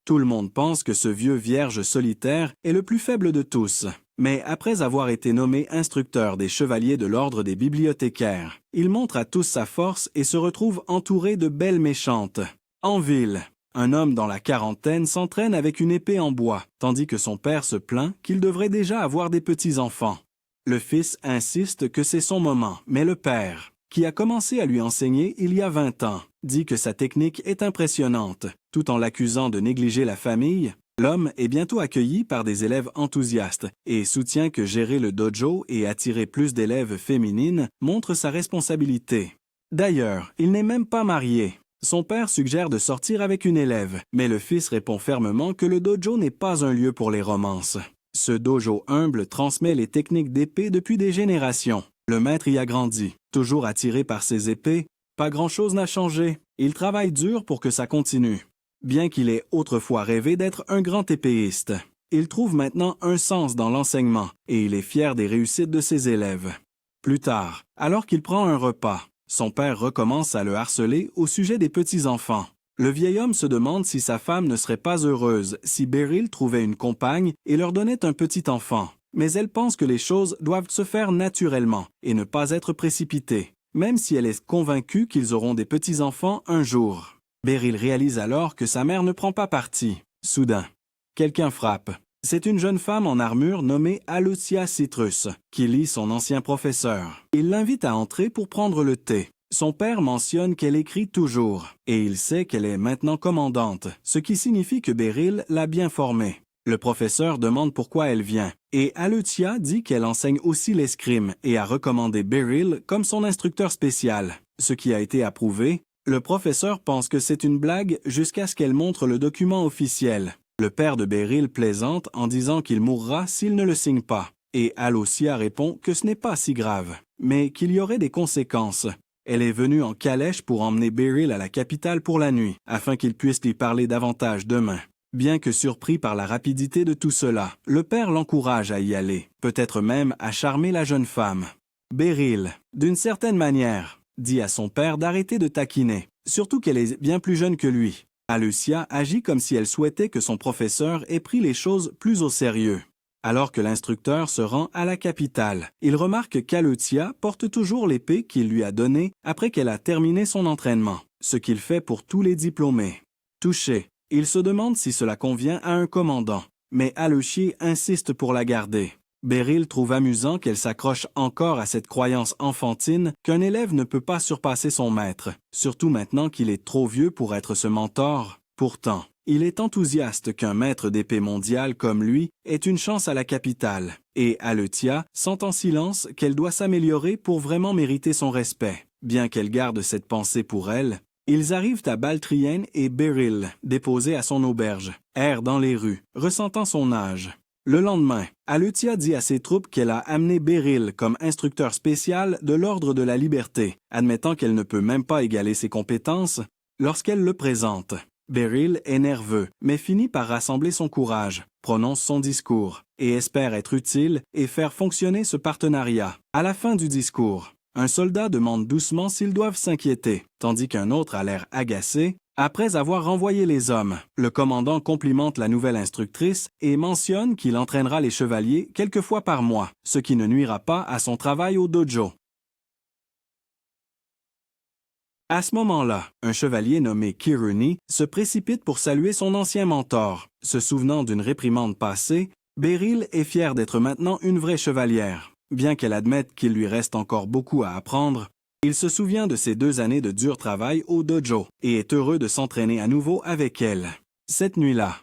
Tout le monde pense que ce vieux vierge solitaire est le plus faible de tous. Mais après avoir été nommé instructeur des chevaliers de l'ordre des bibliothécaires, il montre à tous sa force et se retrouve entouré de belles méchantes. En ville, un homme dans la quarantaine s'entraîne avec une épée en bois, tandis que son père se plaint qu'il devrait déjà avoir des petits-enfants. Le fils insiste que c'est son moment, mais le père, qui a commencé à lui enseigner il y a 20 ans, dit que sa technique est impressionnante. Tout en l'accusant de négliger la famille, l'homme est bientôt accueilli par des élèves enthousiastes et soutient que gérer le dojo et attirer plus d'élèves féminines montre sa responsabilité. D'ailleurs, il n'est même pas marié. Son père suggère de sortir avec une élève, mais le fils répond fermement que le dojo n'est pas un lieu pour les romances. Ce dojo humble transmet les techniques d'épée depuis des générations. Le maître y a grandi. Toujours attiré par ses épées, pas grand-chose n'a changé. Il travaille dur pour que ça continue. Bien qu'il ait autrefois rêvé d'être un grand épéiste, il trouve maintenant un sens dans l'enseignement et il est fier des réussites de ses élèves. Plus tard, alors qu'il prend un repas, son père recommence à le harceler au sujet des petits-enfants. Le vieil homme se demande si sa femme ne serait pas heureuse si Beryl trouvait une compagne et leur donnait un petit enfant. Mais elle pense que les choses doivent se faire naturellement et ne pas être précipitées, même si elle est convaincue qu'ils auront des petits-enfants un jour. Beryl réalise alors que sa mère ne prend pas parti. Soudain, quelqu'un frappe. C'est une jeune femme en armure nommée Alucia Citrus, qui lit son ancien professeur. Il l'invite à entrer pour prendre le thé. Son père mentionne qu'elle écrit toujours, et il sait qu'elle est maintenant commandante, ce qui signifie que Beryl l'a bien formée. Le professeur demande pourquoi elle vient, et Alucia dit qu'elle enseigne aussi l'escrime et a recommandé Beryl comme son instructeur spécial, ce qui a été approuvé. Le professeur pense que c'est une blague jusqu'à ce qu'elle montre le document officiel. Le père de Beryl plaisante en disant qu'il mourra s'il ne le signe pas, et Alucia répond que ce n'est pas si grave, mais qu'il y aurait des conséquences. Elle est venue en calèche pour emmener Beryl à la capitale pour la nuit, afin qu'il puisse lui parler davantage demain. Bien que surpris par la rapidité de tout cela, le père l'encourage à y aller, peut-être même à charmer la jeune femme. Beryl, d'une certaine manière, dit à son père d'arrêter de taquiner, surtout qu'elle est bien plus jeune que lui. Alucia agit comme si elle souhaitait que son professeur ait pris les choses plus au sérieux. Alors que l'instructeur se rend à la capitale, il remarque qu'Alucia porte toujours l'épée qu'il lui a donnée après qu'elle a terminé son entraînement, ce qu'il fait pour tous les diplômés. Touché, il se demande si cela convient à un commandant, mais Alucia insiste pour la garder. Beryl trouve amusant qu'elle s'accroche encore à cette croyance enfantine qu'un élève ne peut pas surpasser son maître, surtout maintenant qu'il est trop vieux pour être ce mentor. Pourtant, il est enthousiaste qu'un maître d'épée mondial comme lui ait une chance à la capitale, et Alucia sent en silence qu'elle doit s'améliorer pour vraiment mériter son respect. Bien qu'elle garde cette pensée pour elle, ils arrivent à Baltrienne et Beryl, déposés à son auberge, erre dans les rues, ressentant son âge. Le lendemain, Alucia dit à ses troupes qu'elle a amené Beryl comme instructeur spécial de l'Ordre de la Liberté, admettant qu'elle ne peut même pas égaler ses compétences lorsqu'elle le présente. Beryl est nerveux, mais finit par rassembler son courage, prononce son discours, et espère être utile et faire fonctionner ce partenariat. À la fin du discours, un soldat demande doucement s'ils doivent s'inquiéter, tandis qu'un autre a l'air agacé. Après avoir renvoyé les hommes, le commandant complimente la nouvelle instructrice et mentionne qu'il entraînera les chevaliers quelques fois par mois, ce qui ne nuira pas à son travail au dojo. À ce moment-là, un chevalier nommé Kiruni se précipite pour saluer son ancien mentor. Se souvenant d'une réprimande passée, Beryl est fière d'être maintenant une vraie chevalière. Bien qu'elle admette qu'il lui reste encore beaucoup à apprendre, il se souvient de ses 2 années de dur travail au dojo et est heureux de s'entraîner à nouveau avec elle. Cette nuit-là,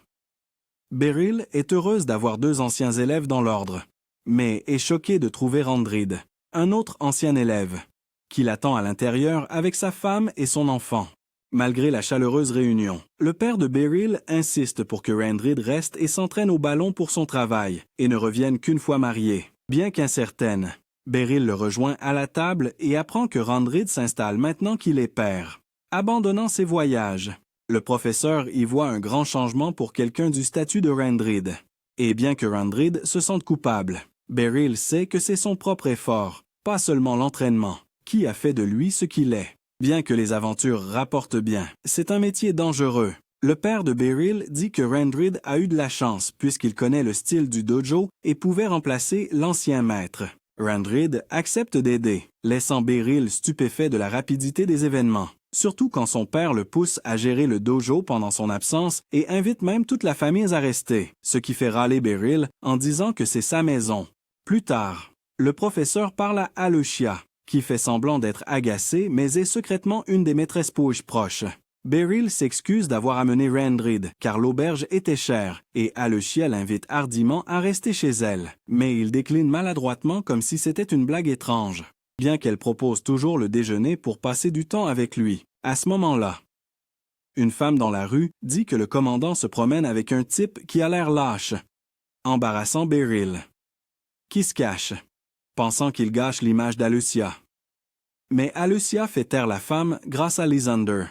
Beryl est heureuse d'avoir 2 anciens élèves dans l'ordre, mais est choquée de trouver Randrid, un autre ancien élève, qui l'attend à l'intérieur avec sa femme et son enfant. Malgré la chaleureuse réunion, le père de Beryl insiste pour que Randrid reste et s'entraîne au ballon pour son travail et ne revienne qu'une fois mariée. Bien qu'incertaine, Beryl le rejoint à la table et apprend que Randrid s'installe maintenant qu'il est père. Abandonnant ses voyages, le professeur y voit un grand changement pour quelqu'un du statut de Randrid. Et bien que Randrid se sente coupable, Beryl sait que c'est son propre effort, pas seulement l'entraînement, qui a fait de lui ce qu'il est. Bien que les aventures rapportent bien, c'est un métier dangereux. Le père de Beryl dit que Randrid a eu de la chance puisqu'il connaît le style du dojo et pouvait remplacer l'ancien maître. Randrid accepte d'aider, laissant Beryl stupéfait de la rapidité des événements, surtout quand son père le pousse à gérer le dojo pendant son absence et invite même toute la famille à rester, ce qui fait râler Beryl en disant que c'est sa maison. Plus tard, le professeur parle à Alucia, qui fait semblant d'être agacée mais est secrètement une des maîtresses pouges proches. Beryl s'excuse d'avoir amené Randrid, car l'auberge était chère, et Alucia l'invite hardiment à rester chez elle, mais il décline maladroitement comme si c'était une blague étrange, bien qu'elle propose toujours le déjeuner pour passer du temps avec lui. À ce moment-là, une femme dans la rue dit que le commandant se promène avec un type qui a l'air lâche, embarrassant Beryl, qui se cache, pensant qu'il gâche l'image d'Alucia. Mais Alucia fait taire la femme grâce à Lysander,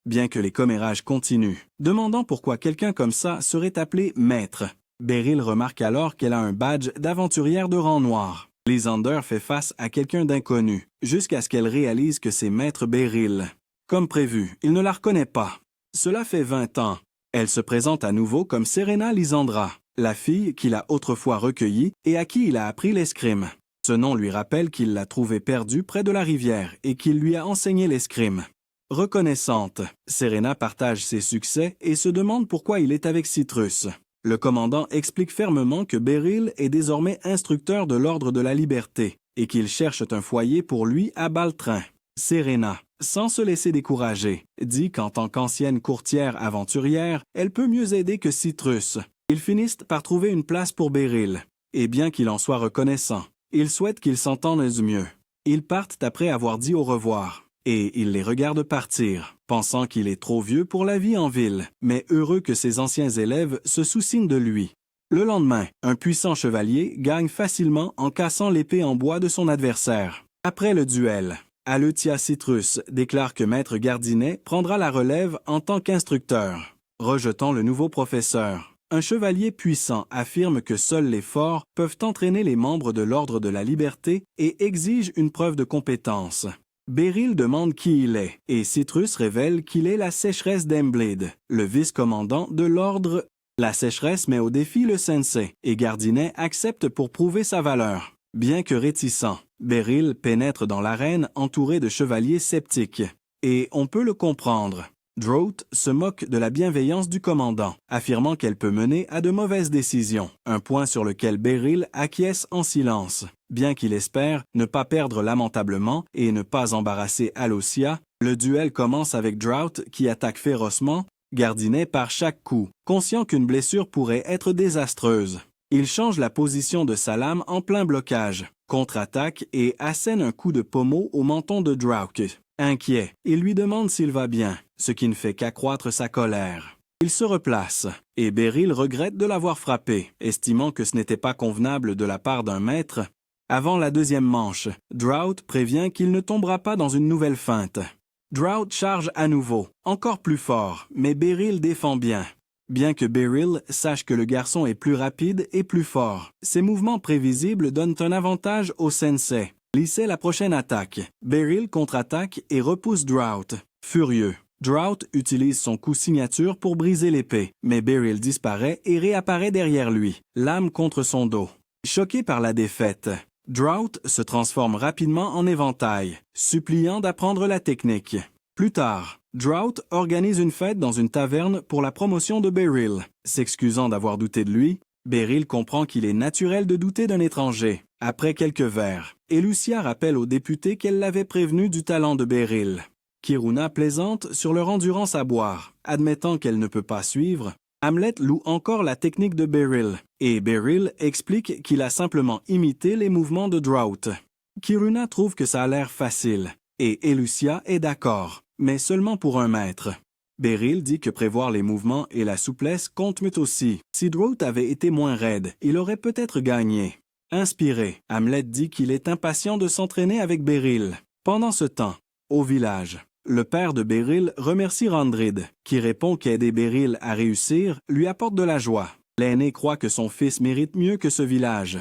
bien que les commérages continuent, demandant pourquoi quelqu'un comme ça serait appelé maître. Beryl remarque alors qu'elle a un badge d'aventurière de rang noir. Lysander fait face à quelqu'un d'inconnu, jusqu'à ce qu'elle réalise que c'est maître Beryl. Comme prévu, il ne la reconnaît pas. Cela fait 20 ans. Elle se présente à nouveau comme Serena Lysandra, la fille qu'il a autrefois recueillie et à qui il a appris l'escrime. Ce nom lui rappelle qu'il l'a trouvée perdue près de la rivière et qu'il lui a enseigné l'escrime. Reconnaissante, Serena partage ses succès et se demande pourquoi il est avec Citrus. Le commandant explique fermement que Beryl est désormais instructeur de l'Ordre de la Liberté et qu'il cherche un foyer pour lui à Baltrin. Serena, sans se laisser décourager, dit qu'en tant qu'ancienne courtière aventurière, elle peut mieux aider que Citrus. Ils finissent par trouver une place pour Beryl, et bien qu'il en soit reconnaissant, ils souhaitent qu'ils s'entendent mieux. Ils partent après avoir dit au revoir. Et il les regarde partir, pensant qu'il est trop vieux pour la vie en ville, mais heureux que ses anciens élèves se soucient de lui. Le lendemain, un puissant chevalier gagne facilement en cassant l'épée en bois de son adversaire. Après le duel, Aletia Citrus déclare que Maître Gardinet prendra la relève en tant qu'instructeur, rejetant le nouveau professeur. Un chevalier puissant affirme que seuls les forts peuvent entraîner les membres de l'Ordre de la Liberté et exige une preuve de compétence. Beryl demande qui il est, et Citrus révèle qu'il est la sécheresse d'Emblade, le vice-commandant de l'ordre. La sécheresse met au défi le sensei, et Gardinet accepte pour prouver sa valeur. Bien que réticent, Beryl pénètre dans l'arène entouré de chevaliers sceptiques. Et on peut le comprendre. Drought se moque de la bienveillance du commandant, affirmant qu'elle peut mener à de mauvaises décisions, un point sur lequel Beryl acquiesce en silence. Bien qu'il espère ne pas perdre lamentablement et ne pas embarrasser Alosia, le duel commence avec Drought qui attaque férocement Gardinet par chaque coup, conscient qu'une blessure pourrait être désastreuse. Il change la position de sa lame en plein blocage, contre-attaque et assène un coup de pommeau au menton de Drought. Inquiet, il lui demande s'il va bien, ce qui ne fait qu'accroître sa colère. Il se replace, et Beryl regrette de l'avoir frappé, estimant que ce n'était pas convenable de la part d'un maître. Avant la deuxième manche, Drought prévient qu'il ne tombera pas dans une nouvelle feinte. Drought charge à nouveau, encore plus fort, mais Beryl défend bien. Bien que Beryl sache que le garçon est plus rapide et plus fort, ses mouvements prévisibles donnent un avantage au sensei. Lycée la prochaine attaque. Beryl contre-attaque et repousse Drought. Furieux, Drought utilise son coup signature pour briser l'épée, mais Beryl disparaît et réapparaît derrière lui, lame contre son dos. Choqué par la défaite, Drought se transforme rapidement en éventail, suppliant d'apprendre la technique. Plus tard, Drought organise une fête dans une taverne pour la promotion de Beryl. S'excusant d'avoir douté de lui, Beryl comprend qu'il est naturel de douter d'un étranger. Après quelques verres, Elucia rappelle au député qu'elle l'avait prévenu du talent de Beryl. Kiruna plaisante sur leur endurance à boire, admettant qu'elle ne peut pas suivre. Hamlet loue encore la technique de Beryl, et Beryl explique qu'il a simplement imité les mouvements de Drought. Kiruna trouve que ça a l'air facile, et Elucia est d'accord, mais seulement pour un maître. Beryl dit que prévoir les mouvements et la souplesse comptent aussi. Si Drought avait été moins raide, il aurait peut-être gagné. Inspiré, Hamlet dit qu'il est impatient de s'entraîner avec Beryl. Pendant ce temps, au village, le père de Beryl remercie Randrid, qui répond qu'aider Beryl à réussir lui apporte de la joie. L'aîné croit que son fils mérite mieux que ce village.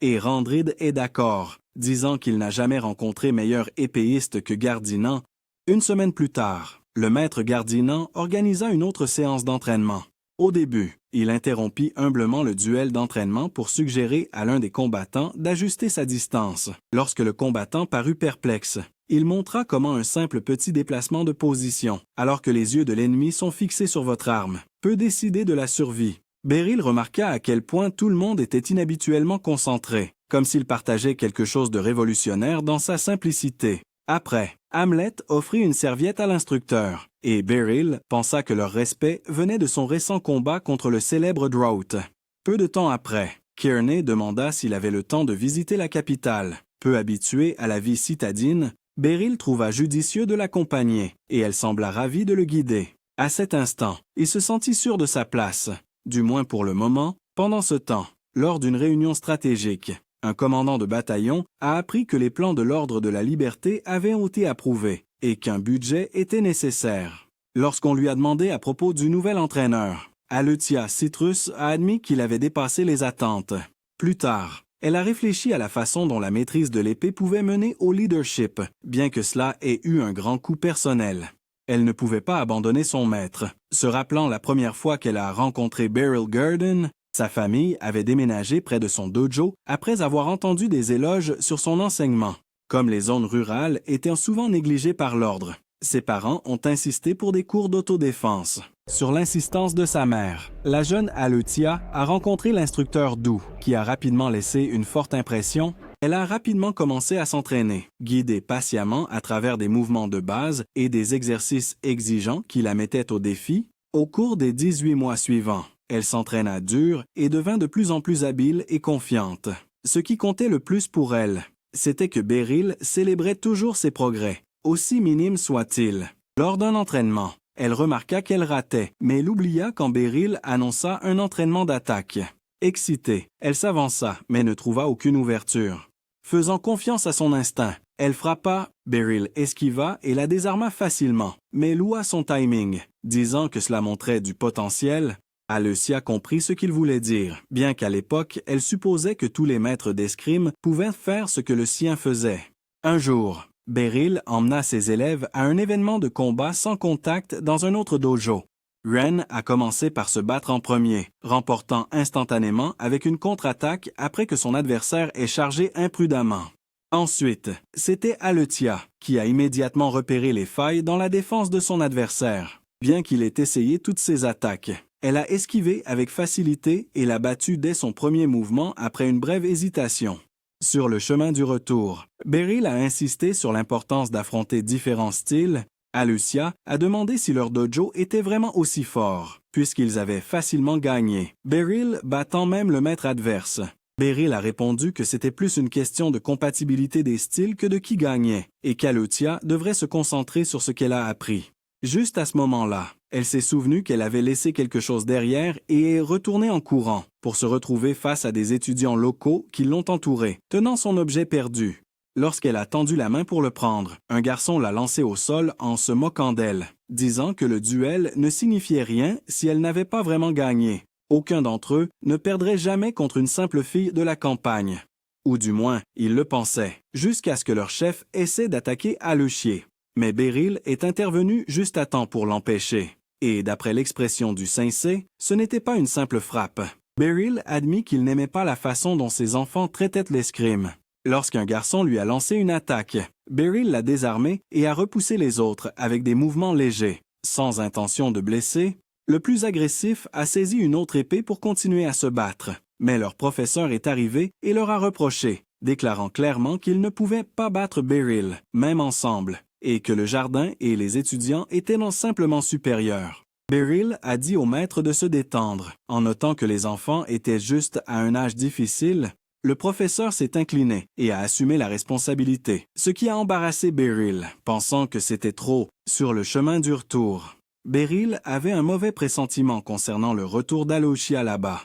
Et Randrid est d'accord, disant qu'il n'a jamais rencontré meilleur épéiste que Gardinan. Une semaine plus tard, le maître Gardinant organisa une autre séance d'entraînement. Au début, il interrompit humblement le duel d'entraînement pour suggérer à l'un des combattants d'ajuster sa distance. Lorsque le combattant parut perplexe, il montra comment un simple petit déplacement de position, alors que les yeux de l'ennemi sont fixés sur votre arme, peut décider de la survie. Beryl remarqua à quel point tout le monde était inhabituellement concentré, comme s'il partageait quelque chose de révolutionnaire dans sa simplicité. Après, Hamlet offrit une serviette à l'instructeur, et Beryl pensa que leur respect venait de son récent combat contre le célèbre Drought. Peu de temps après, Kearney demanda s'il avait le temps de visiter la capitale. Peu habituée à la vie citadine, Beryl trouva judicieux de l'accompagner, et elle sembla ravie de le guider. À cet instant, il se sentit sûr de sa place, du moins pour le moment. Pendant ce temps, lors d'une réunion stratégique, un commandant de bataillon a appris que les plans de l'Ordre de la Liberté avaient été approuvés et qu'un budget était nécessaire. Lorsqu'on lui a demandé à propos du nouvel entraîneur, Aletia Citrus a admis qu'il avait dépassé les attentes. Plus tard, elle a réfléchi à la façon dont la maîtrise de l'épée pouvait mener au leadership, bien que cela ait eu un grand coût personnel. Elle ne pouvait pas abandonner son maître. Se rappelant la première fois qu'elle a rencontré Beryl Gurdon, sa famille avait déménagé près de son dojo après avoir entendu des éloges sur son enseignement. Comme les zones rurales étaient souvent négligées par l'ordre, ses parents ont insisté pour des cours d'autodéfense. Sur l'insistance de sa mère, la jeune Aletia a rencontré l'instructeur Du, qui a rapidement laissé une forte impression. Elle a rapidement commencé à s'entraîner, guidée patiemment à travers des mouvements de base et des exercices exigeants qui la mettaient au défi. Au cours des 18 mois suivants, elle s'entraîna dur et devint de plus en plus habile et confiante. Ce qui comptait le plus pour elle, c'était que Beryl célébrait toujours ses progrès, aussi minimes soient-ils. Lors d'un entraînement, elle remarqua qu'elle ratait, mais elle oublia quand Beryl annonça un entraînement d'attaque. Excitée, elle s'avança, mais ne trouva aucune ouverture. Faisant confiance à son instinct, elle frappa, Beryl esquiva et la désarma facilement, mais loua son timing, disant que cela montrait du potentiel. Aletia comprit ce qu'il voulait dire, bien qu'à l'époque, elle supposait que tous les maîtres d'escrime pouvaient faire ce que le sien faisait. Un jour, Beryl emmena ses élèves à un événement de combat sans contact dans un autre dojo. Ren a commencé par se battre en premier, remportant instantanément avec une contre-attaque après que son adversaire ait chargé imprudemment. Ensuite, c'était Aletia qui a immédiatement repéré les failles dans la défense de son adversaire. Bien qu'il ait essayé toutes ses attaques, elle a esquivé avec facilité et l'a battu dès son premier mouvement après une brève hésitation. Sur le chemin du retour, Beryl a insisté sur l'importance d'affronter différents styles. Aletia a demandé si leur dojo était vraiment aussi fort, puisqu'ils avaient facilement gagné, Beryl battant même le maître adverse. Beryl a répondu que c'était plus une question de compatibilité des styles que de qui gagnait, et qu'Aletia devrait se concentrer sur ce qu'elle a appris. Juste à ce moment-là, elle s'est souvenue qu'elle avait laissé quelque chose derrière et est retournée en courant pour se retrouver face à des étudiants locaux qui l'ont entourée, tenant son objet perdu. Lorsqu'elle a tendu la main pour le prendre, un garçon l'a lancé au sol en se moquant d'elle, disant que le duel ne signifiait rien si elle n'avait pas vraiment gagné. Aucun d'entre eux ne perdrait jamais contre une simple fille de la campagne. Ou du moins, ils le pensaient, jusqu'à ce que leur chef essaie d'attaquer Aletia. Mais Beryl est intervenu juste à temps pour l'empêcher. Et d'après l'expression du sensei, ce n'était pas une simple frappe. Beryl admit qu'il n'aimait pas la façon dont ses enfants traitaient l'escrime. Lorsqu'un garçon lui a lancé une attaque, Beryl l'a désarmé et a repoussé les autres avec des mouvements légers. Sans intention de blesser, le plus agressif a saisi une autre épée pour continuer à se battre. Mais leur professeur est arrivé et leur a reproché, déclarant clairement qu'ils ne pouvaient pas battre Beryl, même ensemble, et que le jardin et les étudiants étaient non simplement supérieurs. Beryl a dit au maître de se détendre, en notant que les enfants étaient juste à un âge difficile. Le professeur s'est incliné et a assumé la responsabilité, ce qui a embarrassé Beryl, pensant que c'était trop. Sur le chemin du retour, Beryl avait un mauvais pressentiment concernant le retour d'Aletia là-bas.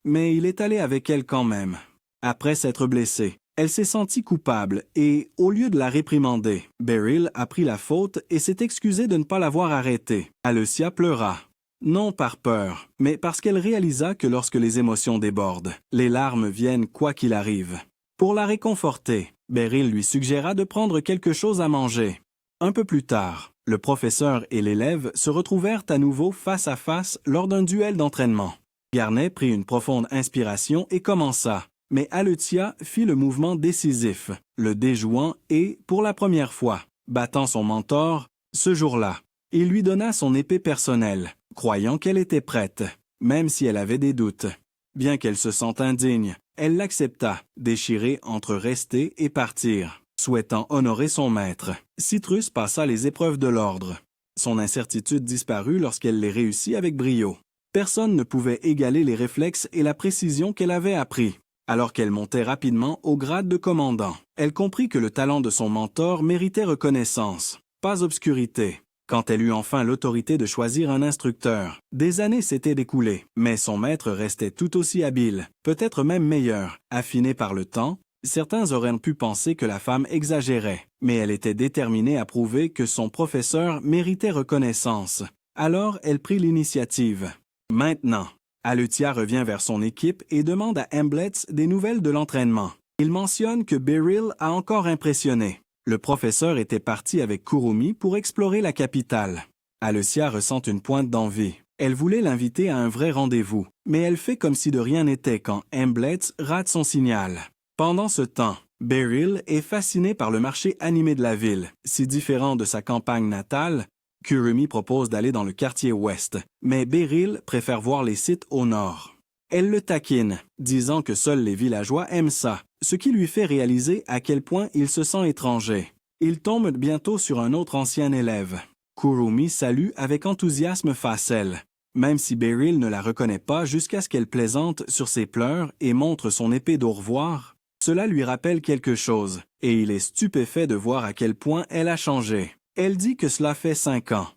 Mais il est allé avec elle quand même. Après s'être blessée, elle s'est sentie coupable et, au lieu de la réprimander, Beryl a pris la faute et s'est excusée de ne pas l'avoir arrêtée. Aletia pleura. Non par peur, mais parce qu'elle réalisa que lorsque les émotions débordent, les larmes viennent quoi qu'il arrive. Pour la réconforter, Beryl lui suggéra de prendre quelque chose à manger. Un peu plus tard, Le professeur et l'élève se retrouvèrent à nouveau face à face lors d'un duel d'entraînement. Garnet prit une profonde inspiration et commença, mais Aleutiah fit le mouvement décisif, le déjouant et, pour la première fois, battant son mentor, ce jour-là, il lui donna son épée personnelle, croyant qu'elle était prête, même si elle avait des doutes. Bien qu'elle se sente indigne, elle l'accepta, déchirée entre rester et partir. Souhaitant honorer son maître, Citrus passa les épreuves de l'ordre. Son incertitude disparut lorsqu'elle les réussit avec brio. Personne ne pouvait égaler les réflexes et la précision qu'elle avait appris. Alors qu'elle montait rapidement au grade de commandant, elle comprit que le talent de son mentor méritait reconnaissance, pas obscurité. Quand elle eut enfin l'autorité de choisir un instructeur, des années s'étaient écoulées, mais son maître restait tout aussi habile, peut-être même meilleur, affiné par le temps. Certains auraient pu penser que la femme exagérait, mais elle était déterminée à prouver que son professeur méritait reconnaissance. Alors elle prit l'initiative. Maintenant, Aleutiah revient vers son équipe et demande à Embletts des nouvelles de l'entraînement. Il mentionne que Beryl a encore impressionné. Le professeur était parti avec Kurumi pour explorer la capitale. Aleutiah ressent une pointe d'envie. Elle voulait l'inviter à un vrai rendez-vous, mais elle fait comme si de rien n'était quand Embletts rate son signal. Pendant ce temps, Beryl est fasciné par le marché animé de la ville, si différent de sa campagne natale. Kurumi propose d'aller dans le quartier ouest, mais Beryl préfère voir les sites au nord. Elle le taquine, disant que seuls les villageois aiment ça, ce qui lui fait réaliser à quel point il se sent étranger. Il tombe bientôt sur un autre ancien élève. Kurumi salue avec enthousiasme Facel, même si Beryl ne la reconnaît pas jusqu'à ce qu'elle plaisante sur ses pleurs et montre son épée d'au revoir. Cela lui rappelle quelque chose, et il est stupéfait de voir à quel point elle a changé. Elle dit que cela fait 5 ans.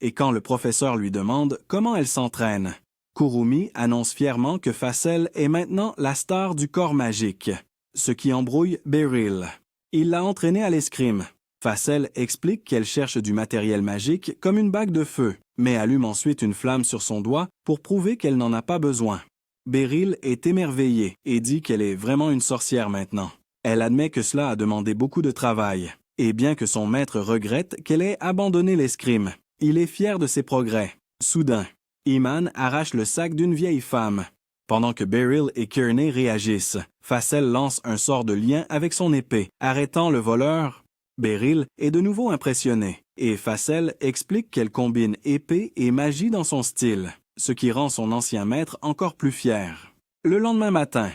Et quand le professeur lui demande comment elle s'entraîne, Kurumi annonce fièrement que Facel est maintenant la star du corps magique, ce qui embrouille Beryl. Il l'a entraînée à l'escrime. Facel explique qu'elle cherche du matériel magique comme une bague de feu, mais allume ensuite une flamme sur son doigt pour prouver qu'elle n'en a pas besoin. Beryl est émerveillée et dit qu'elle est vraiment une sorcière maintenant. Elle admet que cela a demandé beaucoup de travail, et bien que son maître regrette qu'elle ait abandonné l'escrime, il est fier de ses progrès. Soudain, Iman arrache le sac d'une vieille femme. Pendant que Beryl et Kearney réagissent, Facel lance un sort de lien avec son épée, arrêtant le voleur. Beryl est de nouveau impressionné, et Facel explique qu'elle combine épée et magie dans son style, ce qui rend son ancien maître encore plus fier. Le lendemain matin,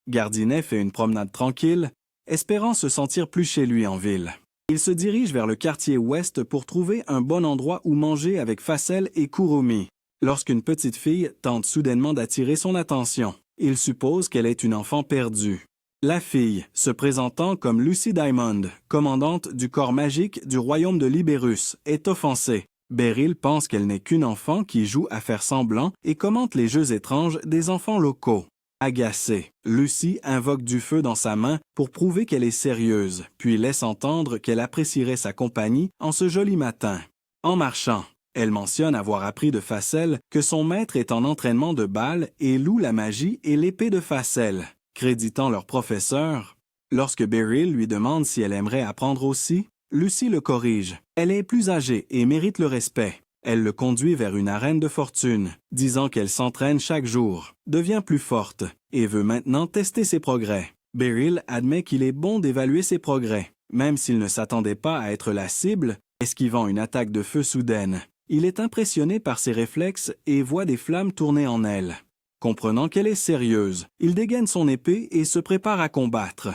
Gardinet fait une promenade tranquille, espérant se sentir plus chez lui en ville. Il se dirige vers le quartier ouest pour trouver un bon endroit où manger avec Facel et Kurumi. Lorsqu'une petite fille tente soudainement d'attirer son attention, il suppose qu'elle est une enfant perdue. La fille, se présentant comme Lucy Diamond, commandante du corps magique du royaume de Libérus, est offensée. Beryl pense qu'elle n'est qu'une enfant qui joue à faire semblant et commente les jeux étranges des enfants locaux. Agacée, Lucy invoque du feu dans sa main pour prouver qu'elle est sérieuse, puis laisse entendre qu'elle apprécierait sa compagnie en ce joli matin. En marchant, elle mentionne avoir appris de Facel que son maître est en entraînement de bal et loue la magie et l'épée de Facel, créditant leur professeur. Lorsque Beryl lui demande si elle aimerait apprendre aussi, Lucy le corrige. Elle est plus âgée et mérite le respect. Elle le conduit vers une arène de fortune, disant qu'elle s'entraîne chaque jour, devient plus forte et veut maintenant tester ses progrès. Beryl admet qu'il est bon d'évaluer ses progrès, même s'il ne s'attendait pas à être la cible, esquivant une attaque de feu soudaine. Il est impressionné par ses réflexes et voit des flammes tourner en elle. Comprenant qu'elle est sérieuse, il dégaine son épée et se prépare à combattre.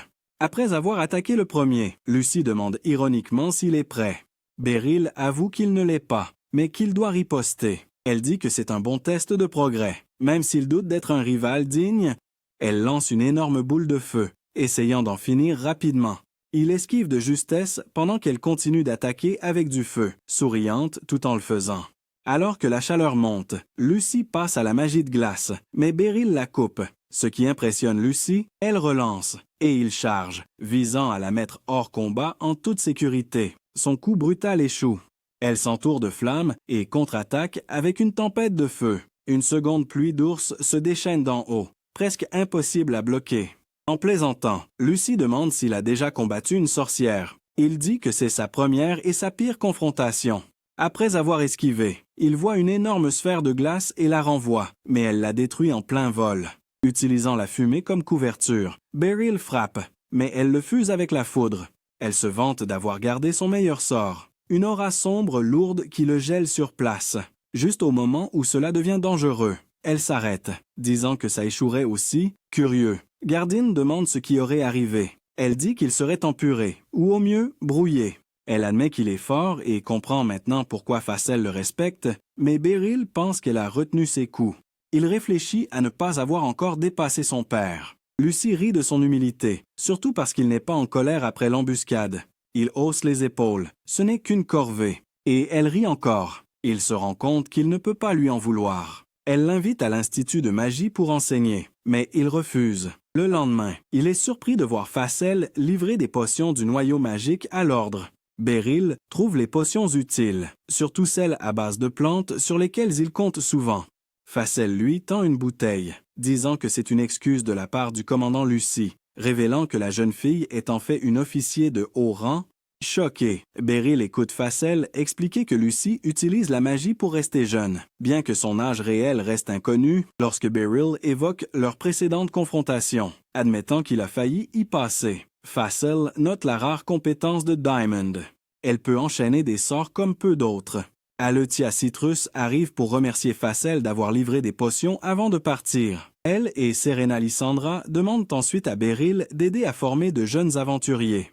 Après avoir attaqué le premier, Lucy demande ironiquement s'il est prêt. Beryl avoue qu'il ne l'est pas, mais qu'il doit riposter. Elle dit que c'est un bon test de progrès. Même s'il doute d'être un rival digne, elle lance une énorme boule de feu, essayant d'en finir rapidement. Il esquive de justesse pendant qu'elle continue d'attaquer avec du feu, souriante tout en le faisant. Alors que la chaleur monte, Lucy passe à la magie de glace, mais Beryl la coupe. Ce qui impressionne Lucy, elle relance, et il charge, visant à la mettre hors combat en toute sécurité. Son coup brutal échoue. Elle s'entoure de flammes et contre-attaque avec une tempête de feu. Une seconde pluie d'ours se déchaîne d'en haut, presque impossible à bloquer. En plaisantant, Lucy demande s'il a déjà combattu une sorcière. Il dit que c'est sa première et sa pire confrontation. Après avoir esquivé, il voit une énorme sphère de glace et la renvoie, mais elle la détruit en plein vol. Utilisant la fumée comme couverture, Beryl frappe, mais elle le fuse avec la foudre. Elle se vante d'avoir gardé son meilleur sort, une aura sombre lourde qui le gèle sur place. Juste au moment où cela devient dangereux, elle s'arrête, disant que ça échouerait aussi. Curieux, Gardine demande ce qui aurait arrivé. Elle dit qu'il serait empuré, ou au mieux, brouillé. Elle admet qu'il est fort et comprend maintenant pourquoi Facelle le respecte, mais Beryl pense qu'elle a retenu ses coups. Il réfléchit à ne pas avoir encore dépassé son père. Lucy rit de son humilité, surtout parce qu'il n'est pas en colère après l'embuscade. Il hausse les épaules, ce n'est qu'une corvée. Et elle rit encore. Il se rend compte qu'il ne peut pas lui en vouloir. Elle l'invite à l'Institut de magie pour enseigner, mais il refuse. Le lendemain, il est surpris de voir Facelle livrer des potions du noyau magique à l'ordre. Beryl trouve les potions utiles, surtout celles à base de plantes sur lesquelles il compte souvent. Facelle lui tend une bouteille, disant que c'est une excuse de la part du commandant Lucy, révélant que la jeune fille est en fait une officier de haut rang. Choqué, Beryl écoute Facelle expliquer que Lucy utilise la magie pour rester jeune, bien que son âge réel reste inconnu lorsque Beryl évoque leur précédente confrontation, admettant qu'il a failli y passer. Facelle note la rare compétence de Diamond. Elle peut enchaîner des sorts comme peu d'autres. Aletia Citrus arrive pour remercier Facelle d'avoir livré des potions avant de partir. Elle et Serena Lysandra demandent ensuite à Beryl d'aider à former de jeunes aventuriers.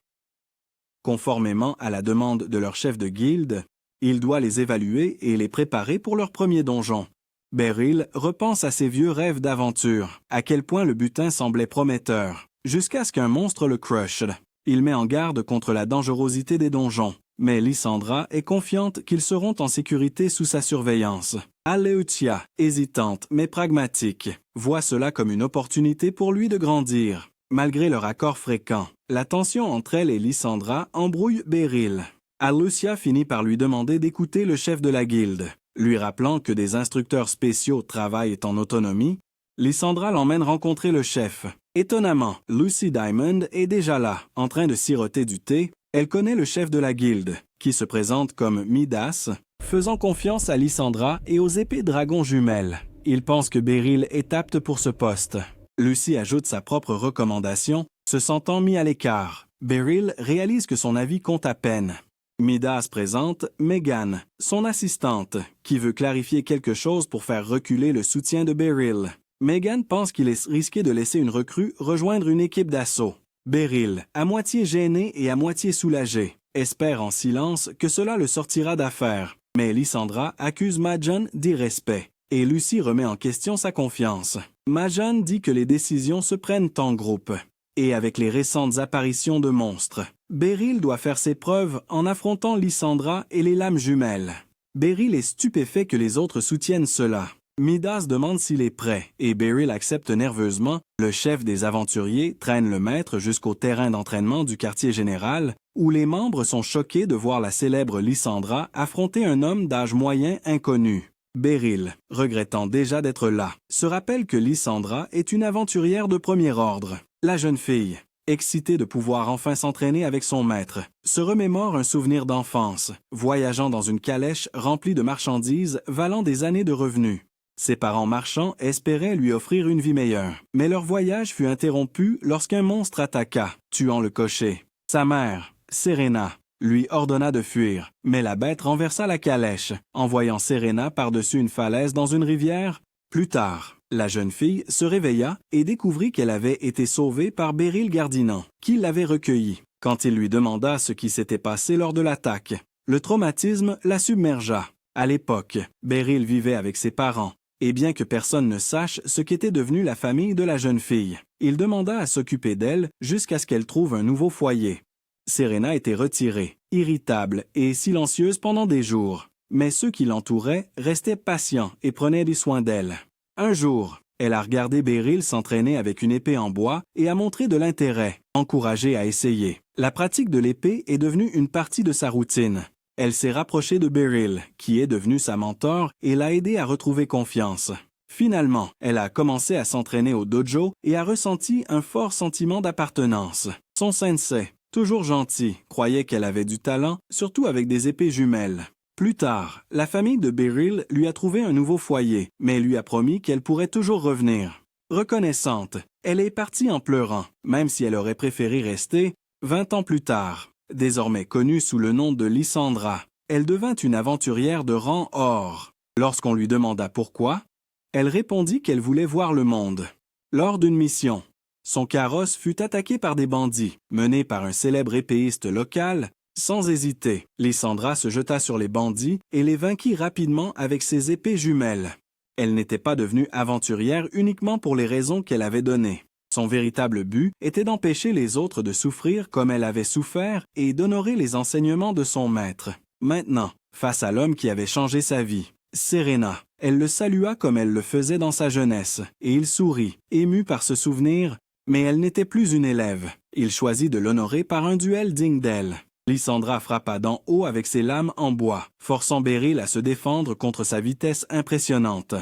Conformément à la demande de leur chef de guilde, il doit les évaluer et les préparer pour leur premier donjon. Beryl repense à ses vieux rêves d'aventure, à quel point le butin semblait prometteur, jusqu'à ce qu'un monstre le crush. Il met en garde contre la dangerosité des donjons, mais Lysandra est confiante qu'ils seront en sécurité sous sa surveillance. Aletia, hésitante mais pragmatique, voit cela comme une opportunité pour lui de grandir. Malgré leur accord fréquent, la tension entre elle et Lysandra embrouille Beryl. Aletia finit par lui demander d'écouter le chef de la guilde. Lui rappelant que des instructeurs spéciaux travaillent en autonomie, Lysandra l'emmène rencontrer le chef. Étonnamment, Lucy Diamond est déjà là, en train de siroter du thé. Elle connaît le chef de la guilde, qui se présente comme Midas, faisant confiance à Lysandra et aux épées dragons jumelles. Il pense que Beryl est apte pour ce poste. Lucy ajoute sa propre recommandation, se sentant mis à l'écart. Beryl réalise que son avis compte à peine. Midas présente Megan, son assistante, qui veut clarifier quelque chose pour faire reculer le soutien de Beryl. Megan pense qu'il est risqué de laisser une recrue rejoindre une équipe d'assaut. Beryl, à moitié gêné et à moitié soulagé, espère en silence que cela le sortira d'affaire. Mais Lysandra accuse Majon d'irrespect, et Lucy remet en question sa confiance. Majon dit que les décisions se prennent en groupe. Et avec les récentes apparitions de monstres, Beryl doit faire ses preuves en affrontant Lysandra et les lames jumelles. Beryl est stupéfait que les autres soutiennent cela. Midas demande s'il est prêt, et Beryl accepte nerveusement. Le chef des aventuriers traîne le maître jusqu'au terrain d'entraînement du quartier général, où les membres sont choqués de voir la célèbre Lysandra affronter un homme d'âge moyen inconnu. Beryl, regrettant déjà d'être là, se rappelle que Lysandra est une aventurière de premier ordre. La jeune fille, excitée de pouvoir enfin s'entraîner avec son maître, se remémore un souvenir d'enfance, voyageant dans une calèche remplie de marchandises valant des années de revenus. Ses parents marchands espéraient lui offrir une vie meilleure, mais leur voyage fut interrompu lorsqu'un monstre attaqua, tuant le cocher. Sa mère, Serena, lui ordonna de fuir, mais la bête renversa la calèche, envoyant Serena par-dessus une falaise dans une rivière. Plus tard, la jeune fille se réveilla et découvrit qu'elle avait été sauvée par Beryl Gardinant, qui l'avait recueillie. Quand il lui demanda ce qui s'était passé lors de l'attaque, le traumatisme la submergea. À l'époque, Beryl vivait avec ses parents, et bien que personne ne sache ce qu'était devenue la famille de la jeune fille, il demanda à s'occuper d'elle jusqu'à ce qu'elle trouve un nouveau foyer. Serena était retirée, irritable et silencieuse pendant des jours, mais ceux qui l'entouraient restaient patients et prenaient des soins d'elle. Un jour, elle a regardé Beryl s'entraîner avec une épée en bois et a montré de l'intérêt, encouragée à essayer. La pratique de l'épée est devenue une partie de sa routine. Elle s'est rapprochée de Beryl, qui est devenu sa mentor et l'a aidé à retrouver confiance. Finalement, elle a commencé à s'entraîner au dojo et a ressenti un fort sentiment d'appartenance. Son sensei, toujours gentil, croyait qu'elle avait du talent, surtout avec des épées jumelles. Plus tard, la famille de Beryl lui a trouvé un nouveau foyer, mais lui a promis qu'elle pourrait toujours revenir. Reconnaissante, elle est partie en pleurant, même si elle aurait préféré rester 20 ans plus tard. Désormais connue sous le nom de Lysandra, elle devint une aventurière de rang or. Lorsqu'on lui demanda pourquoi, elle répondit qu'elle voulait voir le monde. Lors d'une mission, son carrosse fut attaqué par des bandits, menés par un célèbre épéiste local. Sans hésiter, Lysandra se jeta sur les bandits et les vainquit rapidement avec ses épées jumelles. Elle n'était pas devenue aventurière uniquement pour les raisons qu'elle avait données. Son véritable but était d'empêcher les autres de souffrir comme elle avait souffert et d'honorer les enseignements de son maître. Maintenant, face à l'homme qui avait changé sa vie, Serena, elle le salua comme elle le faisait dans sa jeunesse, et il sourit, ému par ce souvenir, mais elle n'était plus une élève. Il choisit de l'honorer par un duel digne d'elle. Lysandra frappa d'en haut avec ses lames en bois, forçant Beryl à se défendre contre sa vitesse impressionnante.